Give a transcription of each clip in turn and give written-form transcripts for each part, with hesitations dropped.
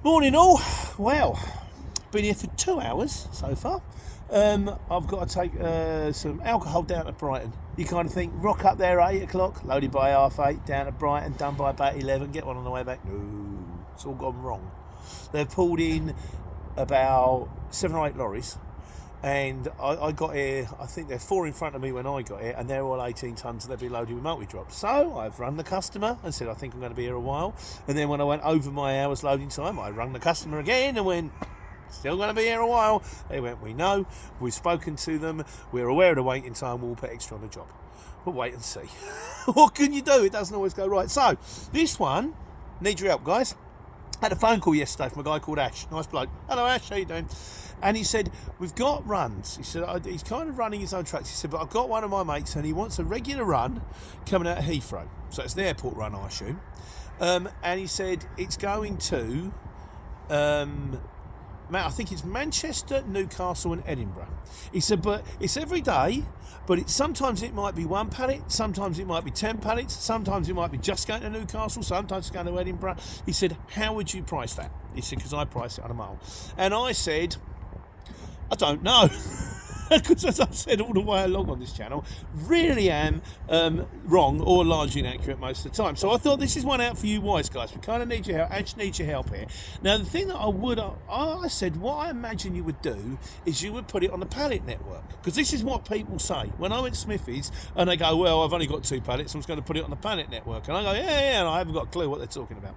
Morning all. Well, been here for 2 hours so far. I've got to take some alcohol down to Brighton. You kind of think, rock up there at 8 o'clock, loaded by 8:30, down to Brighton, done by about 11, get one on the way back. No, it's all gone wrong. They've pulled in about 7 or 8 lorries, and I got here, I think there are 4 in front of me when I got here, and they're all 18 tonnes and they'll be loaded with multi-drop. So I've rung the customer and said I think I'm going to be here a while, and then when I went over my hours loading time, I rung the customer again and went, still going to be here a while. They went, we know, we've spoken to them, we're aware of the waiting time, we'll put extra on the job. But wait and see. What can you do? It doesn't always go right. So this one needs your help, guys. I had a phone call yesterday from a guy called Ash. Nice bloke. Hello Ash, how you doing? And he said, we've got runs. He said, he's kind of running his own trucks. He said, but I've got one of my mates and he wants a regular run coming out of Heathrow. So it's an airport run, I assume. And he said, it's going to, I think it's Manchester, Newcastle and Edinburgh. He said, but it's every day, but sometimes it might be 1 pallet, sometimes it might be 10 pallets, sometimes it might be just going to Newcastle, sometimes it's going to Edinburgh. He said, how would you price that? He said, because I price it on a mile. And I said, I don't know. Because as I've said all the way along on this channel, really am wrong or largely inaccurate most of the time. So I thought this is one out for you wise guys. We kind of need your help. Ash needs your help here. Now the thing that I said, what I imagine you would do is you would put it on the pallet network. Because this is what people say. When I went to Smithy's and they go, well, I've only got 2 pallets, so I'm just going to put it on the pallet network. And I go, yeah, and I haven't got a clue what they're talking about.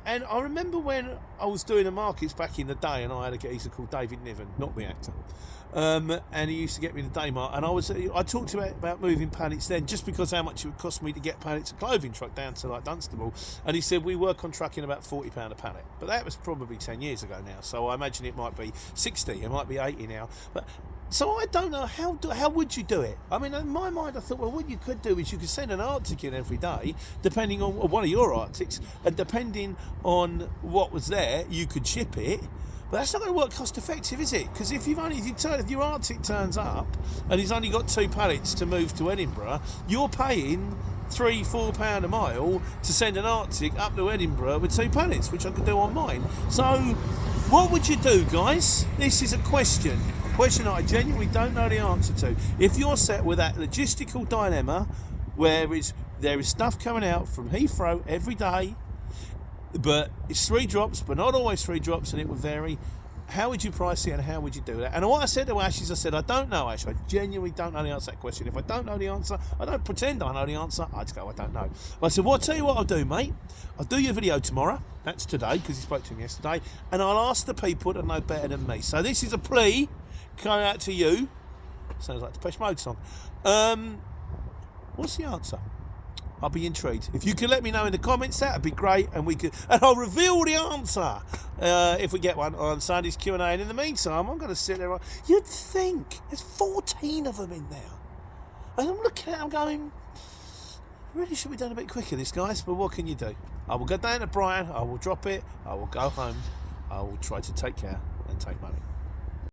And I remember when I was doing the markets back in the day, and I had a geezer called David Niven, not the actor. And he used to get me the Daymart, and I talked about moving pallets then, just because how much it would cost me to get pallets of clothing truck down to like Dunstable. And he said we work on trucking about £40 a pallet, but that was probably 10 years ago now. So I imagine it might be 60, it might be 80 now. But so I don't know how would you do it? I mean, in my mind, I thought, well, what you could do is you could send an Arctic in every day, depending on one of your Arctics, and depending on what was there, you could ship it. But that's not going to work cost effective, is it? Because if your Arctic turns up and he's only got 2 pallets to move to Edinburgh, you're paying £3-4 a mile to send an Arctic up to Edinburgh with 2 pallets, which I could do on mine. So what would you do, guys? This is a question that I genuinely don't know the answer to. If you're set with that logistical dilemma where there is stuff coming out from Heathrow every day, but it's 3 drops, but not always 3 drops, and it would vary. How would you price it and how would you do that? And what I said to Ash is, I said, I don't know, Ash. I genuinely don't know the answer to that question. If I don't know the answer, I don't pretend I know the answer. I just go, I don't know. But I said, well, I'll tell you what I'll do, mate. I'll do your video tomorrow. That's today, because he spoke to him yesterday. And I'll ask the people that know better than me. So this is a plea going out to you. Sounds like the Depeche Mode song. What's the answer? I'll be intrigued. If you could let me know in the comments, that'd be great, and I'll reveal the answer if we get one on Sunday's Q&A. And in the meantime, I'm going to sit there. You'd think there's 14 of them in there, and I'm looking at them going, really should be done a bit quicker, this guys. But what can you do? I will go down to Brighton. I will drop it. I will go home. I will try to take care and take money.